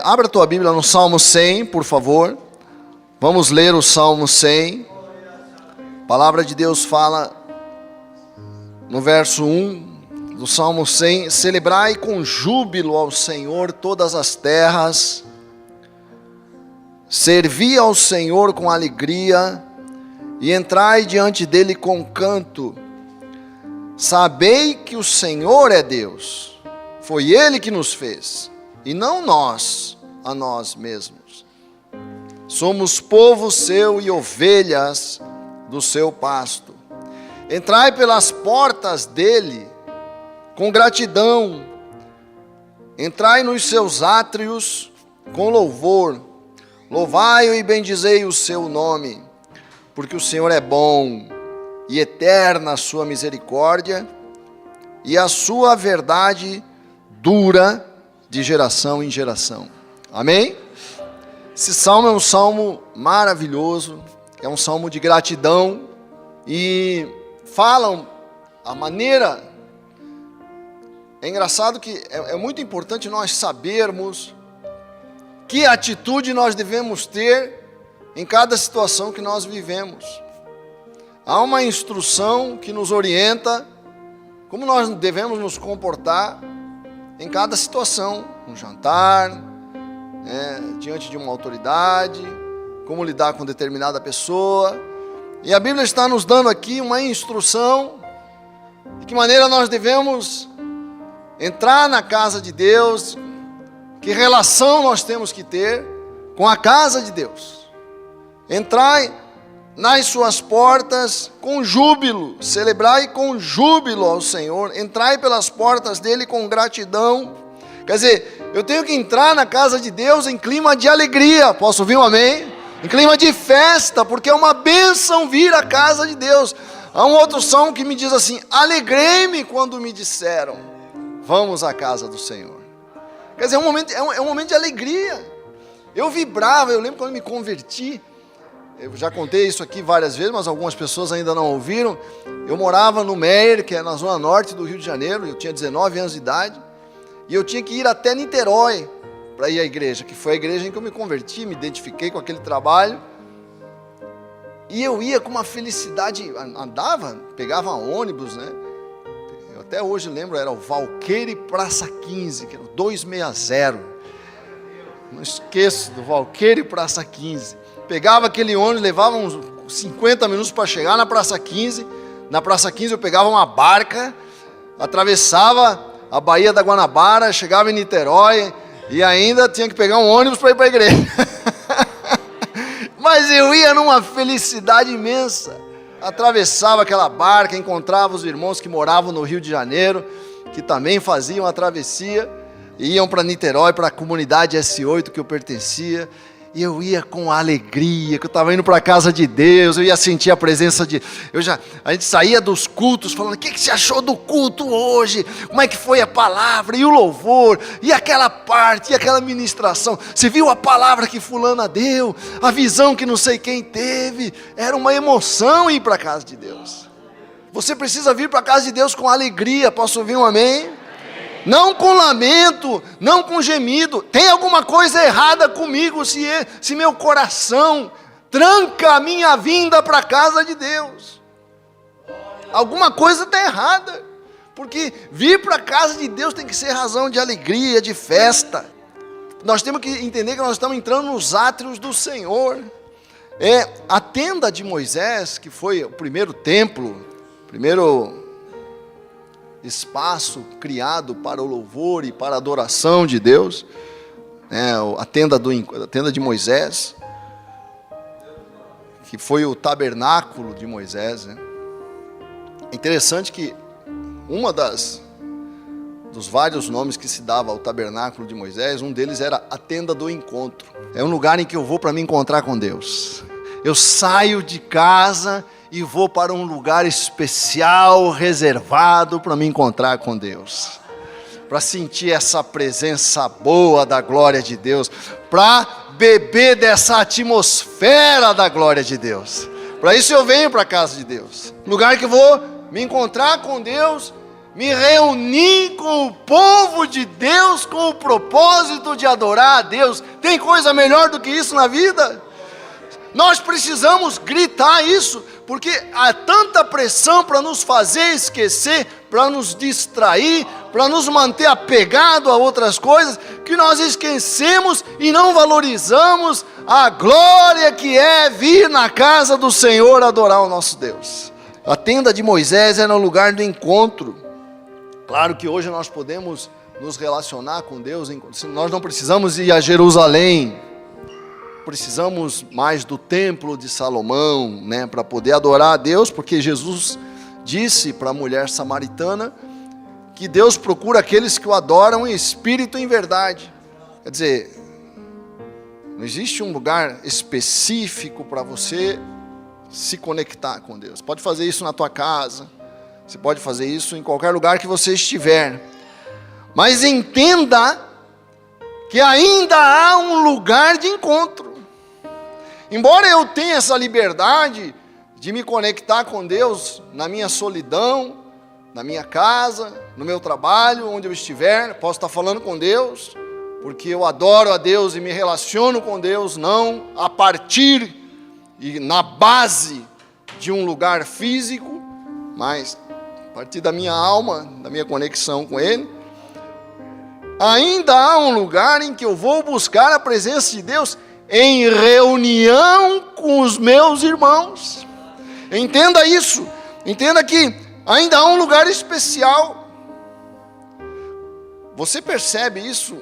Abra a tua Bíblia no Salmo 100, por favor. Vamos ler o Salmo 100. A palavra de Deus fala no verso 1 do Salmo 100: celebrai com júbilo ao Senhor todas as terras, servi ao Senhor com alegria e entrai diante dele com canto. Sabei que o Senhor é Deus, foi Ele que nos fez, e não nós a nós mesmos. Somos povo seu e ovelhas do seu pasto. Entrai pelas portas dele com gratidão, entrai nos seus átrios com louvor. Louvai-o e bendizei o seu nome, porque o Senhor é bom e eterna a sua misericórdia, e a sua verdade dura de geração em geração. Amém? Esse salmo é um salmo maravilhoso, é um salmo de gratidão, e falam a maneira. É engraçado que é muito importante nós sabermos que atitude nós devemos ter em cada situação que nós vivemos. Há uma instrução que nos orienta como nós devemos nos comportar em cada situação, no jantar, diante de uma autoridade, como lidar com determinada pessoa. E a Bíblia está nos dando aqui uma instrução de que maneira nós devemos entrar na casa de Deus, que relação nós temos que ter com a casa de Deus. Entrai nas suas portas com júbilo, celebrai com júbilo ao Senhor, entrai pelas portas dele com gratidão. Quer dizer, eu tenho que entrar na casa de Deus em clima de alegria. Posso ouvir um amém? Em clima de festa, porque é uma bênção vir à casa de Deus. Há um outro salmo que me diz assim: alegrei-me quando me disseram, vamos à casa do Senhor. Quer dizer, é um momento de alegria. Eu vibrava, eu lembro quando me converti. Eu já contei isso aqui várias vezes, mas algumas pessoas ainda não ouviram. Eu morava no Meier, que é na zona norte do Rio de Janeiro. Eu tinha 19 anos de idade. E eu tinha que ir até Niterói para ir à igreja, que foi a igreja em que eu me converti, me identifiquei com aquele trabalho. E eu ia com uma felicidade, andava, pegava ônibus, né? Eu até hoje lembro, era o Valqueire Praça 15, que era o 260. Não esqueço do Valqueire Praça 15. Pegava aquele ônibus, levava uns 50 minutos para chegar na Praça 15. Na Praça 15 eu pegava uma barca, atravessava a Baía da Guanabara, chegava em Niterói e ainda tinha que pegar um ônibus para ir para a igreja. Mas eu ia numa felicidade imensa. Atravessava aquela barca, encontrava os irmãos que moravam no Rio de Janeiro, que também faziam a travessia, e iam para Niterói, para a comunidade S8 que eu pertencia. E eu ia com alegria, que eu estava indo para a casa de Deus, eu ia sentir a presença de... A gente saía dos cultos falando: o que você achou do culto hoje? Como é que foi a palavra? E o louvor? E aquela parte? E aquela ministração? Você viu a palavra que fulana deu? A visão que não sei quem teve? Era uma emoção ir para a casa de Deus. Você precisa vir para a casa de Deus com alegria. Posso ouvir um amém? Não com lamento, não com gemido. Tem alguma coisa errada comigo se meu coração tranca a minha vinda para a casa de Deus. Alguma coisa está errada, porque vir para a casa de Deus tem que ser razão de alegria, de festa. Nós temos que entender que nós estamos entrando nos átrios do Senhor. A tenda de Moisés, que foi o primeiro templo, primeiro espaço criado para o louvor e para a adoração de Deus, a tenda de Moisés, que foi o tabernáculo de Moisés, né? É interessante que dos vários nomes que se dava ao tabernáculo de Moisés, um deles era a tenda do encontro. É um lugar em que eu vou para me encontrar com Deus. Eu saio de casa e vou para um lugar especial, reservado para me encontrar com Deus, para sentir essa presença boa da glória de Deus, para beber dessa atmosfera da glória de Deus. Para isso eu venho para a casa de Deus, lugar que eu vou me encontrar com Deus me reuni com o povo de Deus com o propósito de adorar a Deus. Tem coisa melhor do que isso na vida? Nós precisamos gritar isso, porque há tanta pressão para nos fazer esquecer, para nos distrair, para nos manter apegado a outras coisas, que nós esquecemos e não valorizamos a glória que é vir na casa do Senhor adorar o nosso Deus. A tenda de Moisés era um lugar do encontro. Claro que hoje nós podemos nos relacionar com Deus, nós não precisamos ir a Jerusalém, precisamos mais do templo de Salomão, né, para poder adorar a Deus, porque Jesus disse para a mulher samaritana que Deus procura aqueles que o adoram em espírito e em verdade. Quer dizer, não existe um lugar específico para você se conectar com Deus. Pode fazer isso na tua casa, você pode fazer isso em qualquer lugar que você estiver, mas entenda que ainda há um lugar de encontro. Embora eu tenha essa liberdade de me conectar com Deus na minha solidão, na minha casa, no meu trabalho, onde eu estiver, posso estar falando com Deus, porque eu adoro a Deus e me relaciono com Deus, não a partir e na base de um lugar físico, mas a partir da minha alma, da minha conexão com Ele. Ainda há um lugar em que eu vou buscar a presença de Deus em reunião com os meus irmãos. Entenda isso, entenda que ainda há um lugar especial. Você percebe isso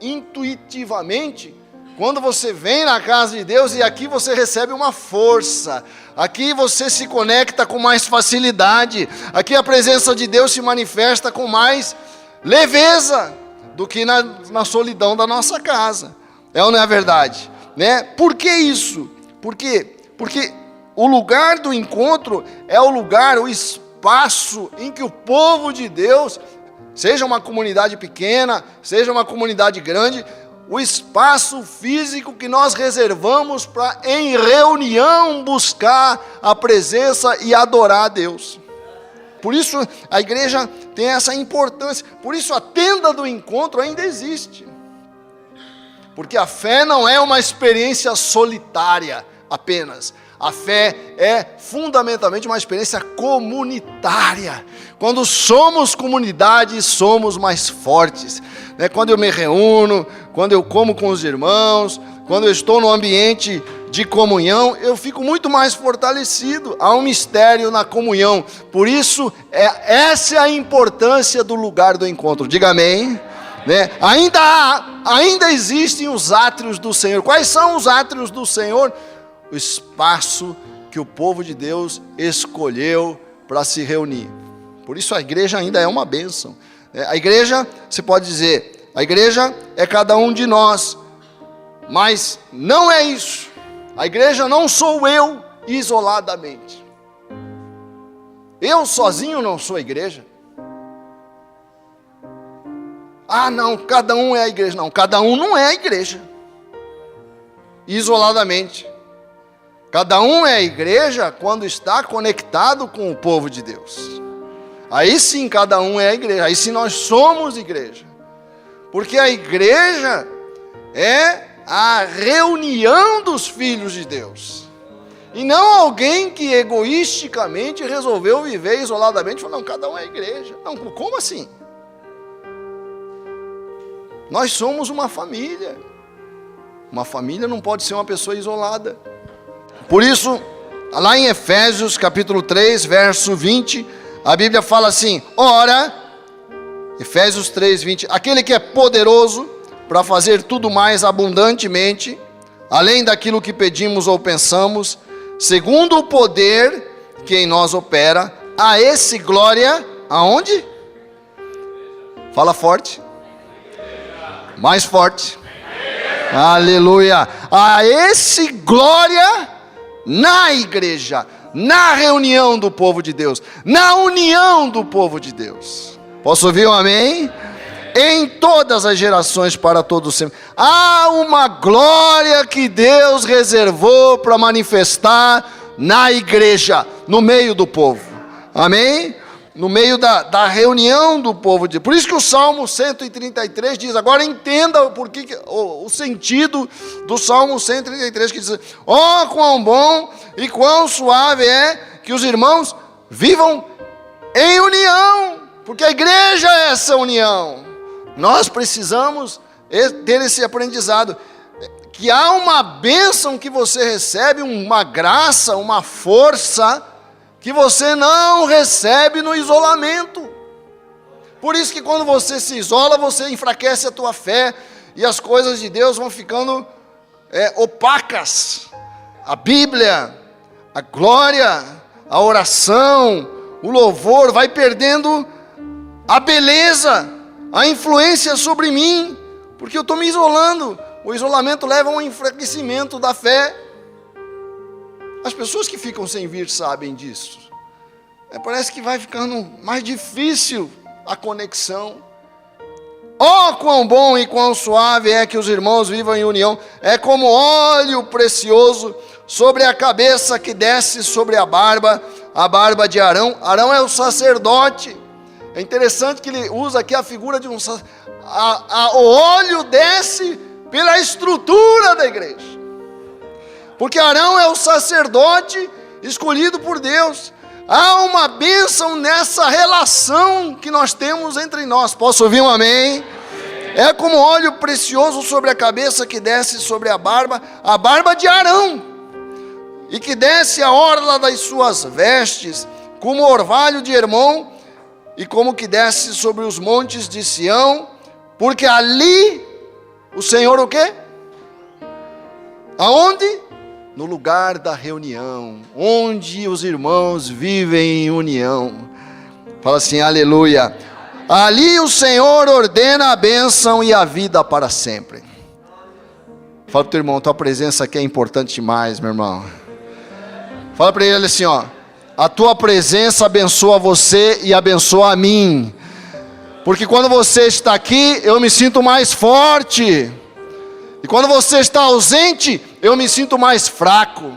intuitivamente quando você vem na casa de Deus e aqui você recebe uma força, aqui você se conecta com mais facilidade, aqui a presença de Deus se manifesta com mais leveza do que na solidão da nossa casa. É ou não é verdade? Né? Por que isso? Por quê? Porque o lugar do encontro é o lugar, o espaço em que o povo de Deus, seja uma comunidade pequena, seja uma comunidade grande, o espaço físico que nós reservamos para, em reunião, buscar a presença e adorar a Deus. Por isso a igreja tem essa importância, por isso a tenda do encontro ainda existe. Porque a fé não é uma experiência solitária apenas. A fé é fundamentalmente uma experiência comunitária. Quando somos comunidade, somos mais fortes. Quando eu me reúno, quando eu como com os irmãos, quando eu estou no ambiente de comunhão, eu fico muito mais fortalecido. Há um mistério na comunhão. Por isso, essa é a importância do lugar do encontro. Diga amém. Ainda existem os átrios do Senhor. Quais são os átrios do Senhor? O espaço que o povo de Deus escolheu para se reunir. Por isso a igreja ainda é uma bênção. A igreja, você pode dizer, a igreja é cada um de nós, mas não é isso. A igreja não sou eu isoladamente. Eu sozinho não sou a igreja. Ah, não, cada um é a igreja. Não, cada um não é a igreja isoladamente. Cada um é a igreja quando está conectado com o povo de Deus. Aí sim cada um é a igreja, aí sim nós somos igreja. Porque a igreja é a reunião dos filhos de Deus. E não alguém que egoisticamente resolveu viver isoladamente, falou, não, cada um é a igreja. Não, como assim? Nós somos uma família. Uma família não pode ser uma pessoa isolada. Por isso, lá em Efésios capítulo 3, verso 20, a Bíblia fala assim, ora, Efésios 3, 20, aquele que é poderoso para fazer tudo mais abundantemente, além daquilo que pedimos ou pensamos, segundo o poder que em nós opera, a esse glória, aonde? Fala forte. Mais forte. Aleluia. A esse glória na igreja, na reunião do povo de Deus, na união do povo de Deus. Posso ouvir um amém? Em todas as gerações, para todos sempre. Há uma glória que Deus reservou para manifestar na igreja, no meio do povo. Amém? no meio da reunião do povo de Deus. Por isso que o Salmo 133 diz, agora entenda o sentido do Salmo 133, que diz, ó, quão bom e quão suave é que os irmãos vivam em união, porque a igreja é essa união. Nós precisamos ter esse aprendizado, que há uma bênção que você recebe, uma graça, uma força, que você não recebe no isolamento. Por isso que quando você se isola, você enfraquece a tua fé, e as coisas de Deus vão ficando opacas. A Bíblia, a glória, a oração, o louvor, vai perdendo a beleza, a influência sobre mim, porque eu estou me isolando. O isolamento leva a um enfraquecimento da fé. As pessoas que ficam sem vir sabem disso. Parece que vai ficando mais difícil a conexão. Oh, quão bom e quão suave é que os irmãos vivam em união. É como óleo precioso sobre a cabeça que desce sobre a barba de Arão. Arão é o sacerdote. É interessante que ele usa aqui a figura de um sacerdote. O óleo desce pela estrutura da igreja. Porque Arão é o sacerdote escolhido por Deus. Há uma bênção nessa relação que nós temos entre nós. Posso ouvir um amém? É como óleo precioso sobre a cabeça que desce sobre a barba de Arão, e que desce a orla das suas vestes, como orvalho de Hermon, e como que desce sobre os montes de Sião, porque ali o Senhor o quê? Aonde? No lugar da reunião, onde os irmãos vivem em união. Fala assim, aleluia. Ali o Senhor ordena a bênção e a vida para sempre. Fala para o teu irmão, tua presença aqui é importante demais, meu irmão. Fala para ele assim, ó, a tua presença abençoa você e abençoa a mim. Porque quando você está aqui, eu me sinto mais forte. E quando você está ausente, eu me sinto mais fraco.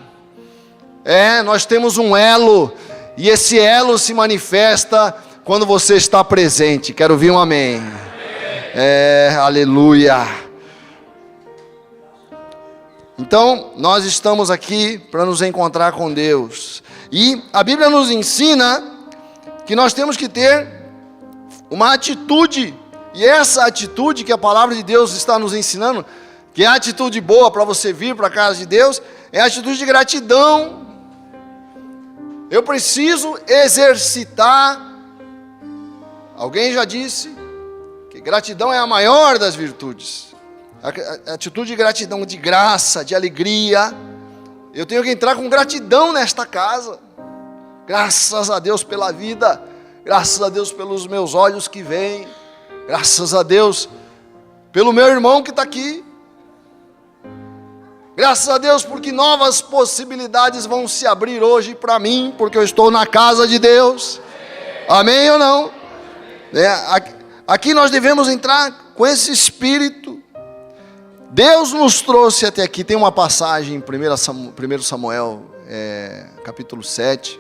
Nós temos um elo, e esse elo se manifesta quando você está presente. Quero ouvir um amém. Aleluia. Então, nós estamos aqui para nos encontrar com Deus. E a Bíblia nos ensina que nós temos que ter uma atitude. E essa atitude que a palavra de Deus está nos ensinando, que é a atitude boa para você vir para a casa de Deus, é a atitude de gratidão. Eu preciso exercitar. Alguém já disse que gratidão é a maior das virtudes. A atitude de gratidão, de graça, de alegria. Eu tenho que entrar com gratidão nesta casa. Graças a Deus pela vida. Graças a Deus pelos meus olhos que veem. Graças a Deus pelo meu irmão que está aqui. Graças a Deus porque novas possibilidades vão se abrir hoje para mim, porque eu estou na casa de Deus. Amém ou não? Aqui nós devemos entrar com esse espírito. Deus nos trouxe até aqui. Tem uma passagem em 1 Samuel, capítulo 7,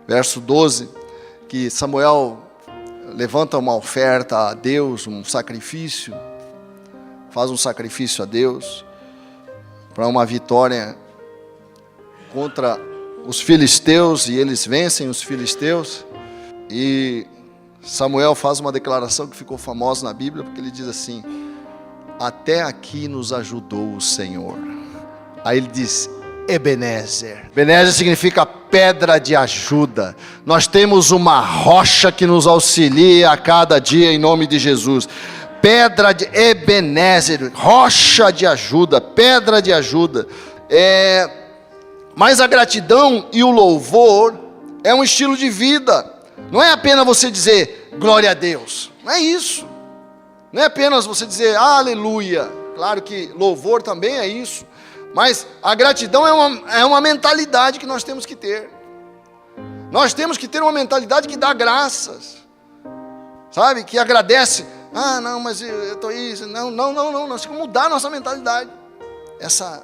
verso 12, que Samuel levanta uma oferta a Deus, um sacrifício, faz um sacrifício a Deus, para uma vitória contra os filisteus, e eles vencem os filisteus. E Samuel faz uma declaração que ficou famosa na Bíblia, porque ele diz assim: até aqui nos ajudou o Senhor. Aí ele diz Ebenezer. Ebenezer significa pedra de ajuda. Nós temos uma rocha que nos auxilia a cada dia, em nome de Jesus. Pedra de Ebenezer, rocha de ajuda, pedra de ajuda. Mas a gratidão e o louvor é um estilo de vida. Não é apenas você dizer glória a Deus. Não é isso. Não é apenas você dizer aleluia. Claro que louvor também é isso. Mas a gratidão é uma mentalidade que nós temos que ter. Nós temos que ter uma mentalidade que dá graças. Sabe? Que agradece. Ah, não, mas eu estou isso. Não. Nós temos que mudar a nossa mentalidade. Essa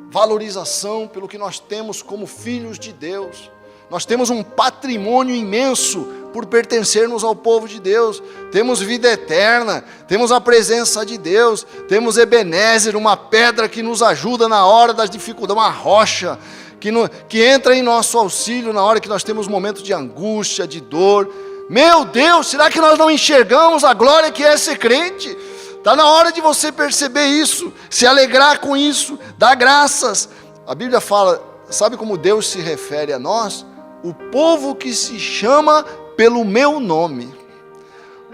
valorização pelo que nós temos como filhos de Deus. Nós temos um patrimônio imenso por pertencermos ao povo de Deus. Temos vida eterna, temos a presença de Deus, temos Ebenezer, uma pedra que nos ajuda na hora das dificuldades, uma rocha que entra em nosso auxílio na hora que nós temos momentos de angústia, de dor. Meu Deus, será que nós não enxergamos a glória que é ser crente? Está na hora de você perceber isso, se alegrar com isso, dar graças. A Bíblia fala, sabe como Deus se refere a nós? O povo que se chama pelo meu nome.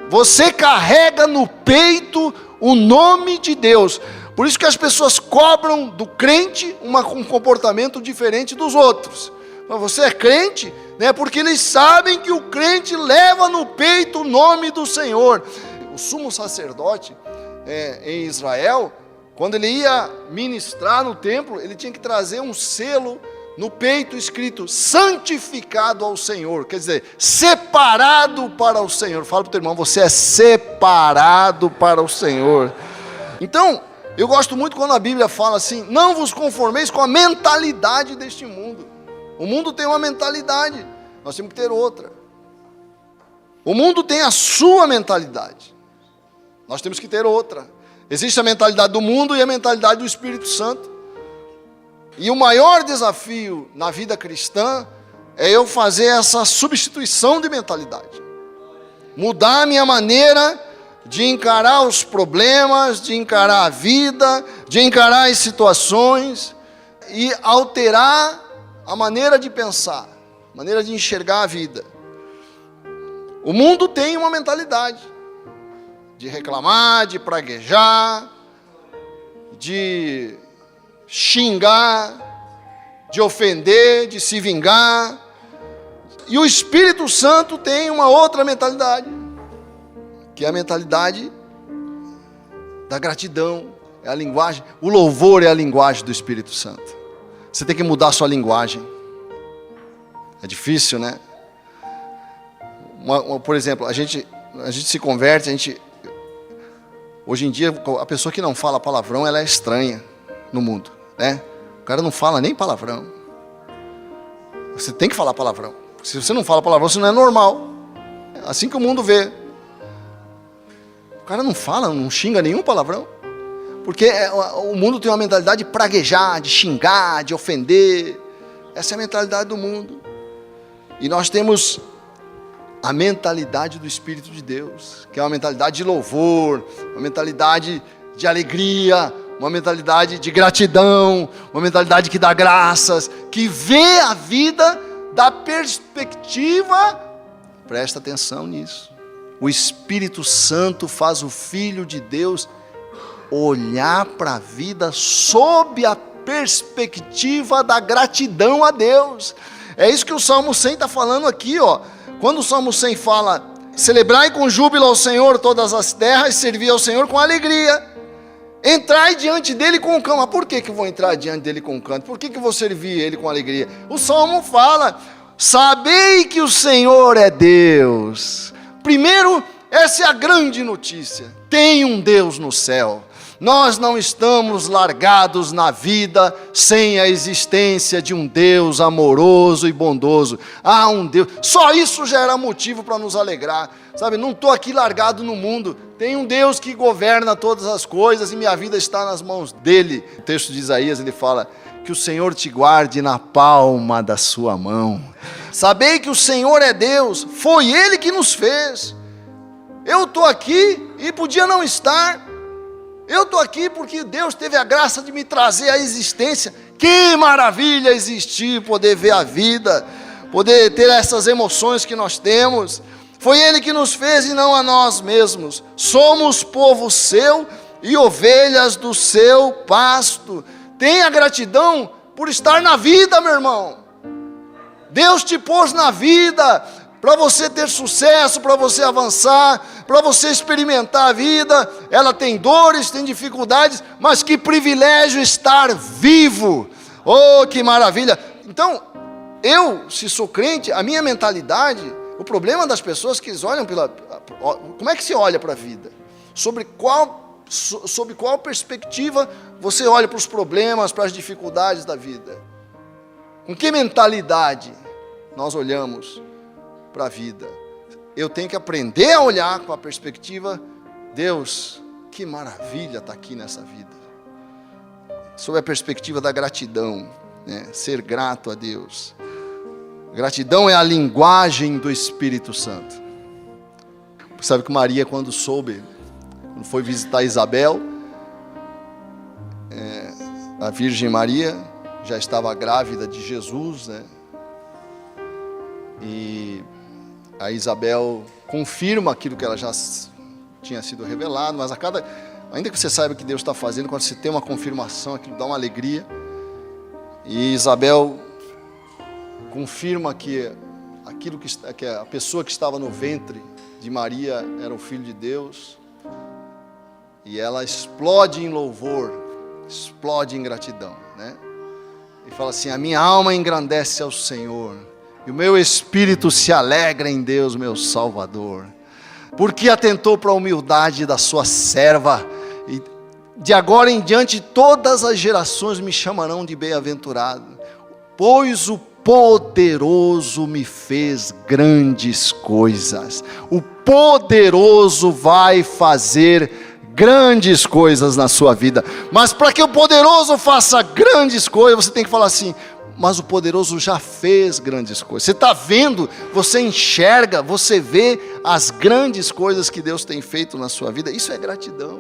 Você carrega no peito o nome de Deus. Por isso que as pessoas cobram do crente um comportamento diferente dos outros. Mas você é crente, né? Porque eles sabem que o crente leva no peito o nome do Senhor. O sumo sacerdote em Israel, quando ele ia ministrar no templo, ele tinha que trazer um selo no peito escrito santificado ao Senhor, quer dizer, separado para o Senhor. Fala para o teu irmão, você é separado para o Senhor. Então, eu gosto muito quando a Bíblia fala assim, não vos conformeis com a mentalidade deste mundo. O mundo tem uma mentalidade, nós temos que ter outra. O mundo tem a sua mentalidade, nós temos que ter outra. Existe a mentalidade do mundo e a mentalidade do Espírito Santo. E o maior desafio na vida cristã é eu fazer essa substituição de mentalidade. Mudar a minha maneira de encarar os problemas, de encarar a vida, de encarar as situações e alterar a maneira de pensar, a maneira de enxergar a vida. O mundo tem uma mentalidade de reclamar, de praguejar, de xingar, de ofender, de se vingar. E o Espírito Santo tem uma outra mentalidade, que é a mentalidade da gratidão, é a linguagem, o louvor é a linguagem do Espírito Santo. Você tem que mudar a sua linguagem. É difícil, né? Por exemplo, a gente se converte, hoje em dia, a pessoa que não fala palavrão, ela é estranha no mundo, né? O cara não fala nem palavrão. Você tem que falar palavrão. Se você não fala palavrão, você não é normal. Assim que o mundo vê. O cara não fala, não xinga nenhum palavrão. Porque o mundo tem uma mentalidade de praguejar, de xingar, de ofender. Essa é a mentalidade do mundo. E nós temos a mentalidade do Espírito de Deus, que é uma mentalidade de louvor, uma mentalidade de alegria, uma mentalidade de gratidão, uma mentalidade que dá graças, que vê a vida da perspectiva, presta atenção nisso. O Espírito Santo faz o Filho de Deus olhar para a vida sob a perspectiva da gratidão a Deus. É isso que o Salmo 100 está falando aqui, ó. Quando o Salmo 100 fala, celebrai com júbilo ao Senhor todas as terras, servi ao Senhor com alegria. Entrai diante dele com canto. Mas por que eu vou entrar diante dele com canto? Por que eu vou servir ele com alegria? O Salmo fala, sabei que o Senhor é Deus. Primeiro, essa é a grande notícia. Tem um Deus no céu. Nós não estamos largados na vida sem a existência de um Deus amoroso e bondoso. Há um Deus, só isso já era motivo para nos alegrar, sabe? Não estou aqui largado no mundo, tem um Deus que governa todas as coisas e minha vida está nas mãos dele. O texto de Isaías, ele fala, que o Senhor te guarde na palma da sua mão. Sabei que o Senhor é Deus, foi Ele que nos fez. Eu estou aqui e podia não estar. Eu estou aqui porque Deus teve a graça de me trazer à existência. Que maravilha existir, poder ver a vida, poder ter essas emoções que nós temos. Foi Ele que nos fez e não a nós mesmos. Somos povo seu e ovelhas do seu pasto. Tenha gratidão por estar na vida, meu irmão. Deus te pôs na vida para você ter sucesso, para você avançar, para você experimentar a vida. Ela tem dores, tem dificuldades, mas que privilégio estar vivo. Oh, que maravilha. Então, se sou crente, a minha mentalidade, o problema das pessoas que eles olham como é que se olha para a vida? Sob qual perspectiva você olha para os problemas, para as dificuldades da vida? Com que mentalidade nós olhamos para a vida? eu tenho que aprender a olhar com a perspectiva, Deus, que maravilha está aqui nessa vida. Sob a perspectiva da gratidão, né? Ser grato a Deus. Gratidão é a linguagem do Espírito Santo. Sabe que Maria, quando foi visitar Isabel, a Virgem Maria já estava grávida de Jesus, né? E a Isabel confirma aquilo que ela já tinha sido revelado, mas ainda que você saiba o que Deus está fazendo, quando você tem uma confirmação, aquilo dá uma alegria. E Isabel confirma que que a pessoa que estava no ventre de Maria era o Filho de Deus. E ela explode em louvor, explode em gratidão, né? E fala assim: a minha alma engrandece ao Senhor, e o meu espírito se alegra em Deus, meu Salvador, porque atentou para a humildade da sua serva, e de agora em diante todas as gerações me chamarão de bem-aventurado, pois o poderoso me fez grandes coisas. O poderoso vai fazer grandes coisas na sua vida. Mas para que o poderoso faça grandes coisas, você tem que falar assim: mas o poderoso já fez grandes coisas. Você está vendo, você enxerga, você vê as grandes coisas que Deus tem feito na sua vida. Isso é gratidão,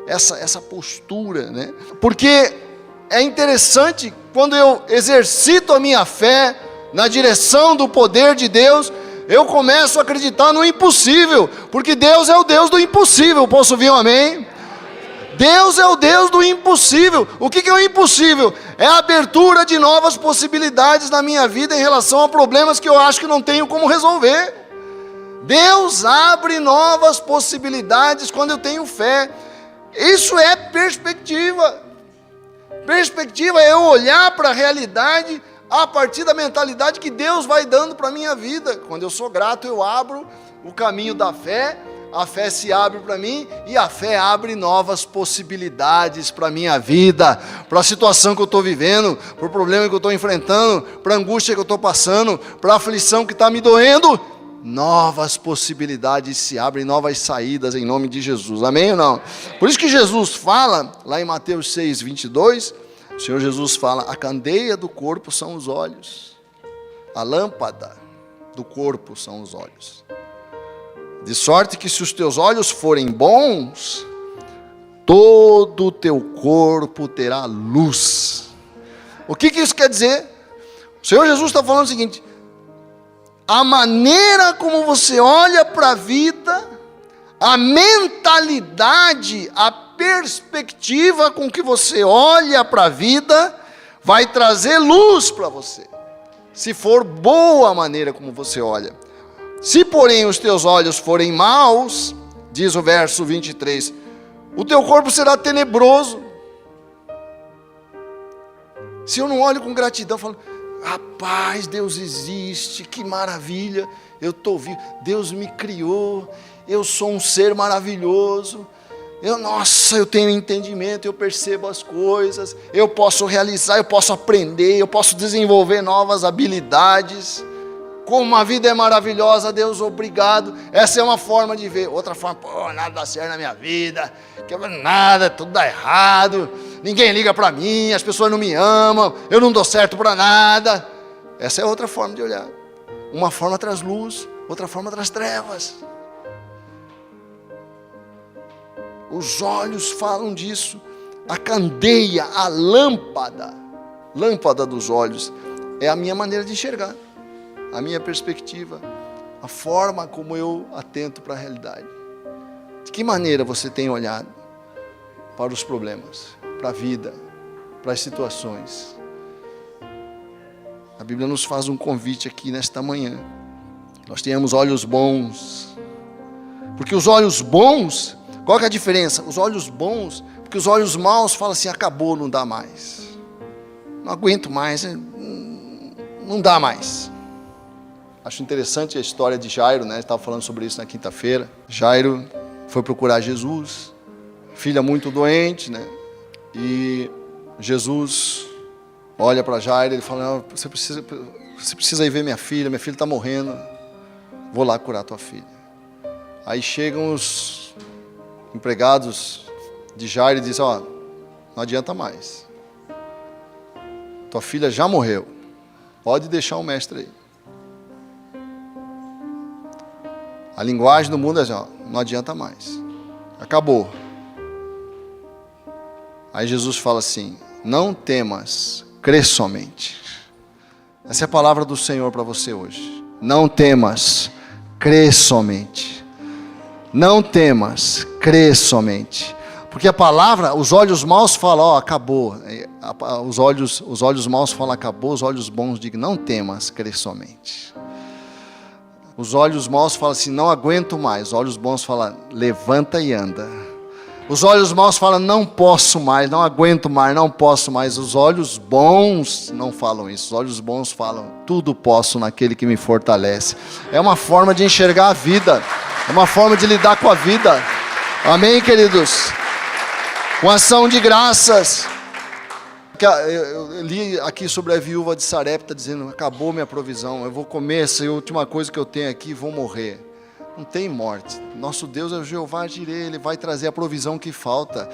essa postura, né? Porque é interessante, quando eu exercito a minha fé na direção do poder de Deus, eu começo a acreditar no impossível, porque Deus é o Deus do impossível. Posso ouvir um amém? Deus é o Deus do impossível. O que é o impossível? É a abertura de novas possibilidades na minha vida em relação a problemas que eu acho que não tenho como resolver. Deus abre novas possibilidades quando eu tenho fé. Isso é perspectiva. Perspectiva é eu olhar para a realidade a partir da mentalidade que Deus vai dando para a minha vida. Quando eu sou grato, eu abro o caminho da fé, a fé se abre para mim, e a fé abre novas possibilidades para a minha vida, para a situação que eu estou vivendo, para o problema que eu estou enfrentando, para a angústia que eu estou passando, para a aflição que está me doendo. Novas possibilidades se abrem, novas saídas em nome de Jesus, amém ou não? Por isso que Jesus fala, lá em Mateus 6, 22, o Senhor Jesus fala: a candeia do corpo são os olhos, a lâmpada do corpo são os olhos. De sorte que se os teus olhos forem bons, todo o teu corpo terá luz. O que isso quer dizer? O Senhor Jesus está falando o seguinte: a maneira como você olha para a vida, a mentalidade, a perspectiva com que você olha para a vida, vai trazer luz para você, se for boa a maneira como você olha. Se porém os teus olhos forem maus, diz o verso 23, o teu corpo será tenebroso. Se eu não olho com gratidão, falo: rapaz, Deus existe, que maravilha, eu estou vivo, Deus me criou, eu sou um ser maravilhoso, eu tenho entendimento, eu percebo as coisas, eu posso realizar, eu posso aprender, eu posso desenvolver novas habilidades. Como a vida é maravilhosa, Deus, obrigado. Essa é uma forma de ver. Outra forma: nada dá certo na minha vida, nada, tudo dá errado, ninguém liga para mim, as pessoas não me amam, eu não dou certo para nada. Essa é outra forma de olhar. Uma forma traz luz, outra forma traz trevas. Os olhos falam disso. A candeia, a lâmpada dos olhos é a minha maneira de enxergar, a minha perspectiva, a forma como eu atento para a realidade. De que maneira você tem olhado para os problemas, para a vida, para as situações? A Bíblia nos faz um convite aqui nesta manhã. Nós tenhamos olhos bons, porque os olhos bons, qual que é a diferença? Os olhos bons, porque os olhos maus falam assim: acabou, não dá mais, não aguento mais, não dá mais. Acho interessante a história de Jairo, né? Estava falando sobre isso na quinta-feira. Jairo foi procurar Jesus, filha muito doente, né? E Jesus olha para Jairo, ele fala: você precisa ir ver minha filha está morrendo, vou lá curar tua filha. Aí chegam os empregados de Jairo e dizem: ó, não adianta mais. Tua filha já morreu. Pode deixar o mestre aí. A linguagem do mundo é assim, ó, não adianta mais. Acabou. Aí Jesus fala assim: não temas, crê somente. Essa é a palavra do Senhor para você hoje. Não temas, crê somente. Não temas, crê somente. Porque a palavra, os olhos maus falam, ó, acabou. Os olhos maus falam, acabou. Os olhos bons dizem, não temas, crê somente. Os olhos maus falam assim, não aguento mais. Os olhos bons falam, levanta e anda. Os olhos maus falam, não posso mais, não aguento mais, não posso mais. Os olhos bons não falam isso. Os olhos bons falam, tudo posso naquele que me fortalece. É uma forma de enxergar a vida. É uma forma de lidar com a vida. Amém, queridos? Com ação de graças. Eu li aqui sobre a viúva de Sarepta dizendo, acabou minha provisão, eu vou comer essa última coisa que eu tenho aqui e vou morrer. Não tem morte. Nosso Deus é o Jeová Jireh, Ele vai trazer a provisão que falta.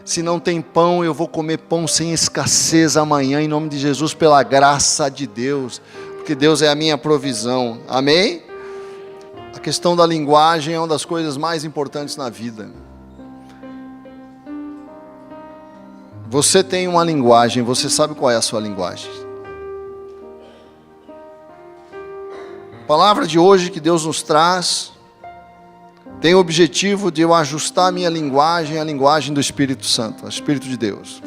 Se não tem pão, eu vou comer pão sem escassez amanhã, em nome de Jesus, pela graça de Deus, porque Deus é a minha provisão. Amém? A questão da linguagem é uma das coisas mais importantes na vida. Você tem uma linguagem, você sabe qual é a sua linguagem. A palavra de hoje que Deus nos traz tem o objetivo de eu ajustar a minha linguagem à linguagem do Espírito Santo, ao Espírito de Deus.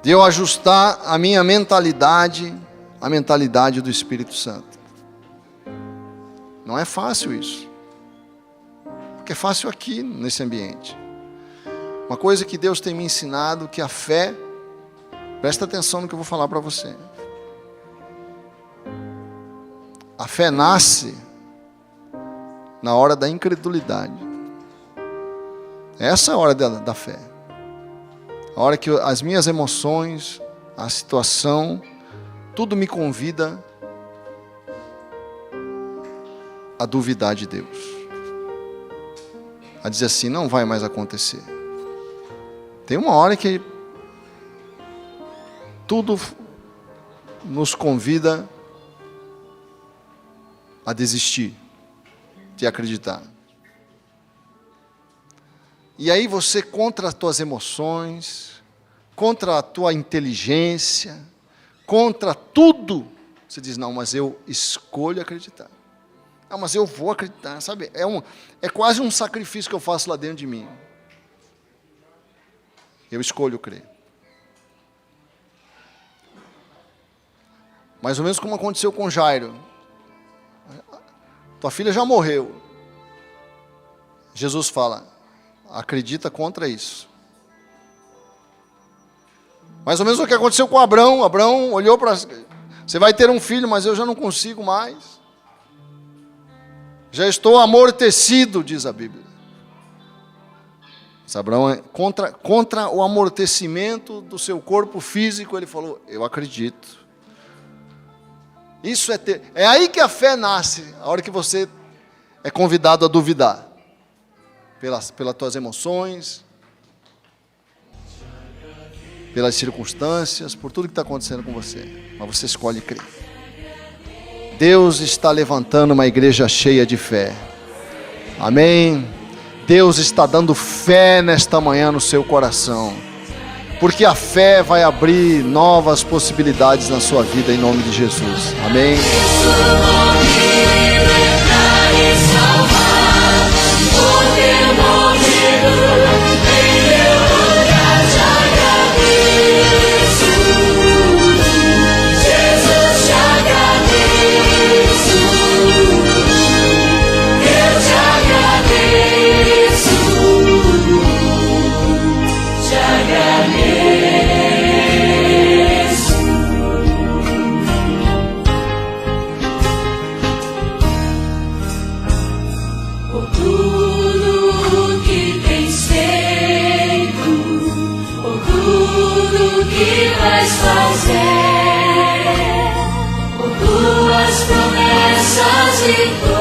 De eu ajustar a minha mentalidade à mentalidade do Espírito Santo. Não é fácil isso. Porque é fácil aqui, nesse ambiente. Uma coisa que Deus tem me ensinado, que a fé, presta atenção no que eu vou falar para você. A fé nasce na hora da incredulidade. Essa é a hora da fé. A hora que as minhas emoções, a situação, tudo me convida a duvidar de Deus. A dizer assim, não vai mais acontecer. Tem uma hora que tudo nos convida a desistir de acreditar. E aí você, contra as tuas emoções, contra a tua inteligência, contra tudo, você diz, não, mas eu escolho acreditar. Não, mas eu vou acreditar, sabe? É quase um sacrifício que eu faço lá dentro de mim. Eu escolho crer. Mais ou menos como aconteceu com Jairo. Tua filha já morreu. Jesus fala, acredita contra isso. Mais ou menos o que aconteceu com Abraão. Abraão olhou para... Você vai ter um filho, mas eu já não consigo mais. Já estou amortecido, diz a Bíblia. Abraão é contra o amortecimento do seu corpo físico, ele falou, eu acredito. Isso é aí que a fé nasce, a hora que você é convidado a duvidar. Pelas tuas emoções, pelas circunstâncias, por tudo que está acontecendo com você. Mas você escolhe crer. Deus está levantando uma igreja cheia de fé. Amém? Deus está dando fé nesta manhã no seu coração, porque a fé vai abrir novas possibilidades na sua vida, em nome de Jesus. Amém? Promessas e